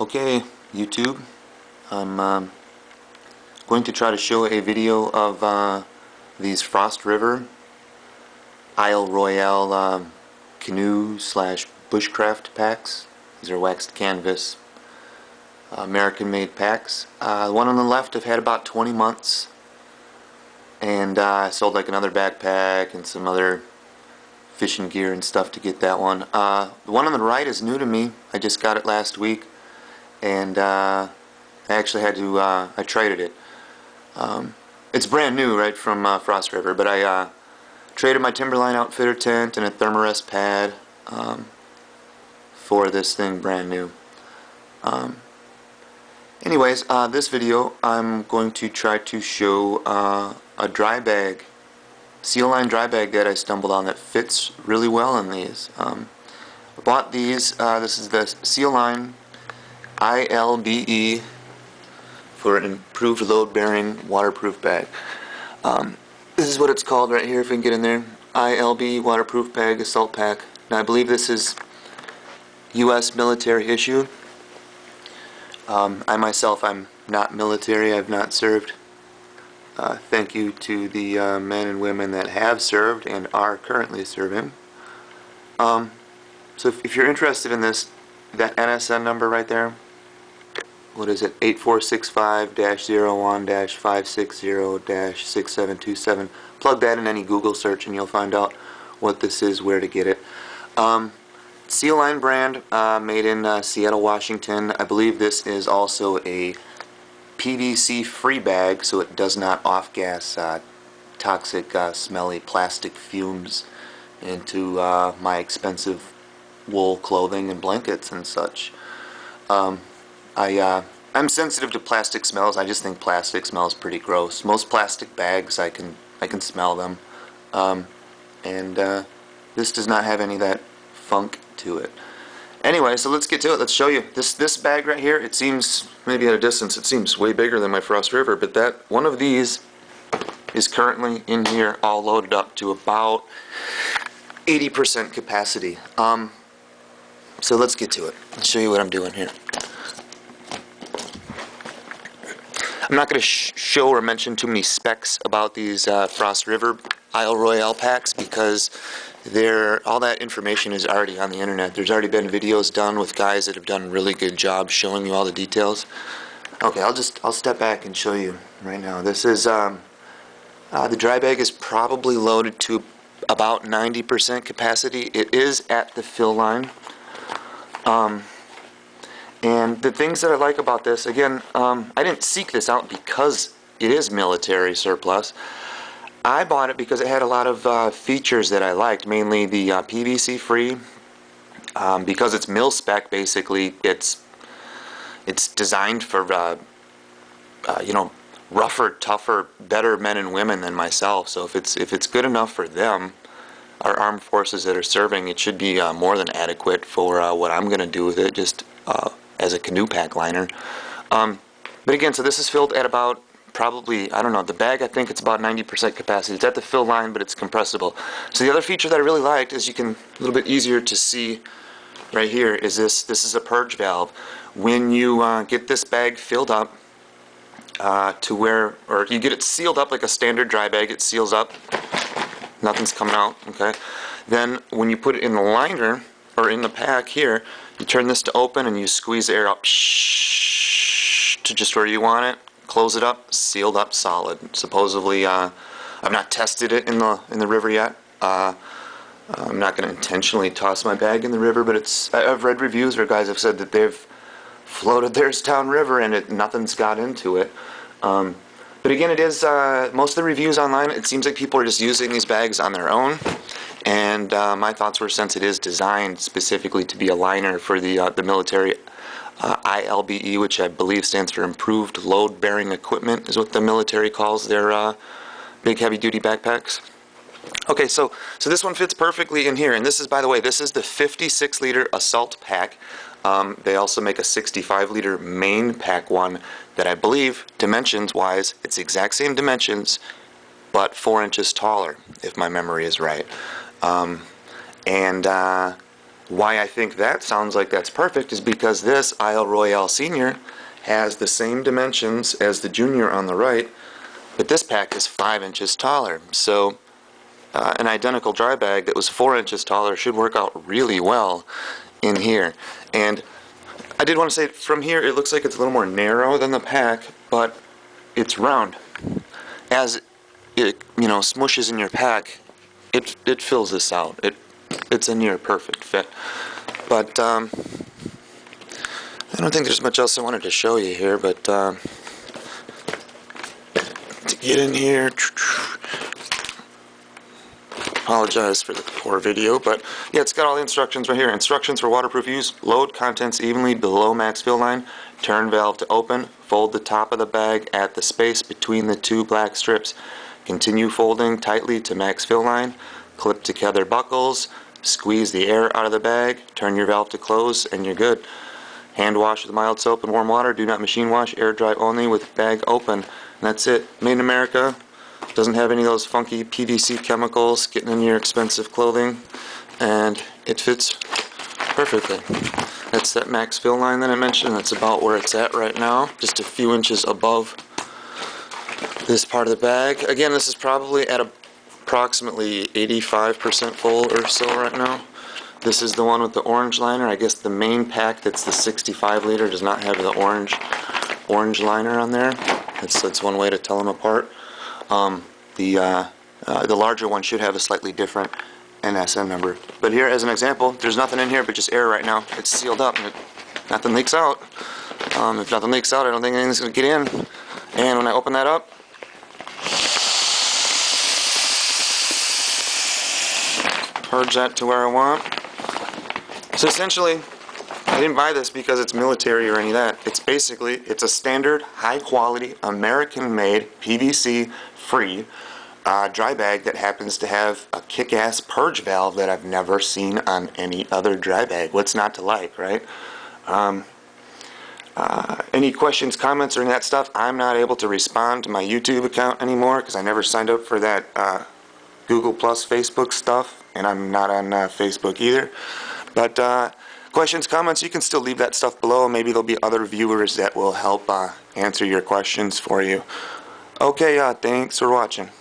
Okay, YouTube, I'm going to try to show a video of these Frost River Isle Royale canoe slash bushcraft packs. These are waxed canvas American made packs. The one on the left I've had about 20 months, and I sold like another backpack and some other fishing gear and stuff to get that one. The one on the right is new to me. I just got it last week, and I actually had to, I traded it. It's brand new, right, from Frost River, but I traded my Timberline Outfitter tent and a Thermarest pad for this thing brand new. Anyways, this video I'm going to try to show a dry bag, seal line dry bag that I stumbled on that fits really well in these. I bought these, this is the seal line ILBE for an improved load bearing waterproof bag. This is what it's called right here, if we can get in there. ILBE waterproof bag, assault pack. Now I believe this is US military issue. I myself, I'm not military, I've not served. Thank you to the men and women that have served and are currently serving. So if you're interested in this, that NSN number right there, what is it, 8465-01-560-6727, plug that in any Google search and you'll find out what this is, where to get it. Seal Line brand, made in Seattle, Washington. I believe this is also a PVC free bag, so it does not off-gas toxic, smelly plastic fumes into my expensive wool clothing and blankets and such. I'm sensitive to plastic smells. I just think plastic smells pretty gross. Most plastic bags, I can smell them, and this does not have any of that funk to it. Anyway, so let's get to it. Let's show you this bag right here. It seems, maybe at a distance, it seems way bigger than my Frost River, but that one of these is currently in here, all loaded up to about 80% capacity. So let's get to it. I'll show you what I'm doing here. I'm not going to show or mention too many specs about these Frost River Isle Royale packs because all that information is already on the internet. There's already been videos done with guys that have done really good jobs showing you all the details. Okay, I'll step back and show you right now. This is the dry bag is probably loaded to about 90% capacity. It is at the fill line. And the things that I like about this, again, I didn't seek this out because it is military surplus. I bought it because it had a lot of features that I liked, mainly the PVC free. Because it's mil spec, basically, it's designed for you know, rougher, tougher, better men and women than myself. So if it's good enough for them, our armed forces that are serving, it should be more than adequate for what I'm going to do with it, just as a canoe pack liner. But again, so this is filled at about, probably, I don't know, the bag, I think it's about 90% capacity. It's at the fill line, but it's compressible. So the other feature that I really liked is you can, a little bit easier to see right here, is this is a purge valve. When you get this bag filled up to where, or you get it sealed up like a standard dry bag, it seals up, nothing's coming out, okay? Then when you put it in the liner, or in the pack here, you turn this to open and you squeeze the air up to just where you want it, close it up, sealed up solid. Supposedly, I've not tested it in the river yet. I'm not going to intentionally toss my bag in the river, but I've read reviews where guys have said that they've floated theirs downriver and nothing's got into it. But again, it is, most of the reviews online, it seems like people are just using these bags on their own. And my thoughts were, since it is designed specifically to be a liner for the military, ILBE, which I believe stands for Improved Load Bearing Equipment, is what the military calls their big heavy duty backpacks. Okay, so this one fits perfectly in here, and this is, by the way, this is the 56-liter assault pack. They also make a 65-liter main pack one that I believe, dimensions-wise, it's the exact same dimensions, but 4 inches taller, if my memory is right. Why I think that sounds like that's perfect is because this ILBE Royale Senior has the same dimensions as the Junior on the right, but this pack is 5 inches taller. So an identical dry bag that was 4 inches taller should work out really well in here. And I did want to say, from here it looks like it's a little more narrow than the pack, but it's round. As it smooshes in your pack, it fills this out. It's a near perfect fit. But I don't think there's much else I wanted to show you here, but to get in here, apologize for the poor video, but yeah, it's got all the instructions right here. Instructions for waterproof use: load contents evenly below max fill line, turn valve to open, fold the top of the bag at the space between the two black strips, continue folding tightly to max fill line, clip together buckles, squeeze the air out of the bag, turn your valve to close, and you're good. Hand wash with mild soap and warm water. Do not machine wash. Air dry only with bag open. And that's it. Made in America. Doesn't have any of those funky PVC chemicals getting in your expensive clothing. And it fits perfectly. That's that max fill line that I mentioned. That's about where it's at right now. Just a few inches above this part of the bag. Again, this is probably at approximately 85% full or so right now. This is the one with the orange liner. I guess the main pack that's the 65 liter does not have the orange liner on there. That's one way to tell them apart. The larger one should have a slightly different NSN number. But here, as an example, there's nothing in here but just air right now. It's sealed up and nothing leaks out. If nothing leaks out, I don't think anything's going to get in. And when I open that up, purge that to where I want. So essentially, I didn't buy this because it's military or any of that. It's a standard, high-quality, American-made, PVC-free dry bag that happens to have a kick-ass purge valve that I've never seen on any other dry bag. What's not to like, right? Any questions, comments, or any of that stuff, I'm not able to respond to my YouTube account anymore because I never signed up for that Google Plus Facebook stuff, and I'm not on Facebook either. But questions, comments, you can still leave that stuff below. Maybe there'll be other viewers that will help answer your questions for you. Okay, thanks for watching.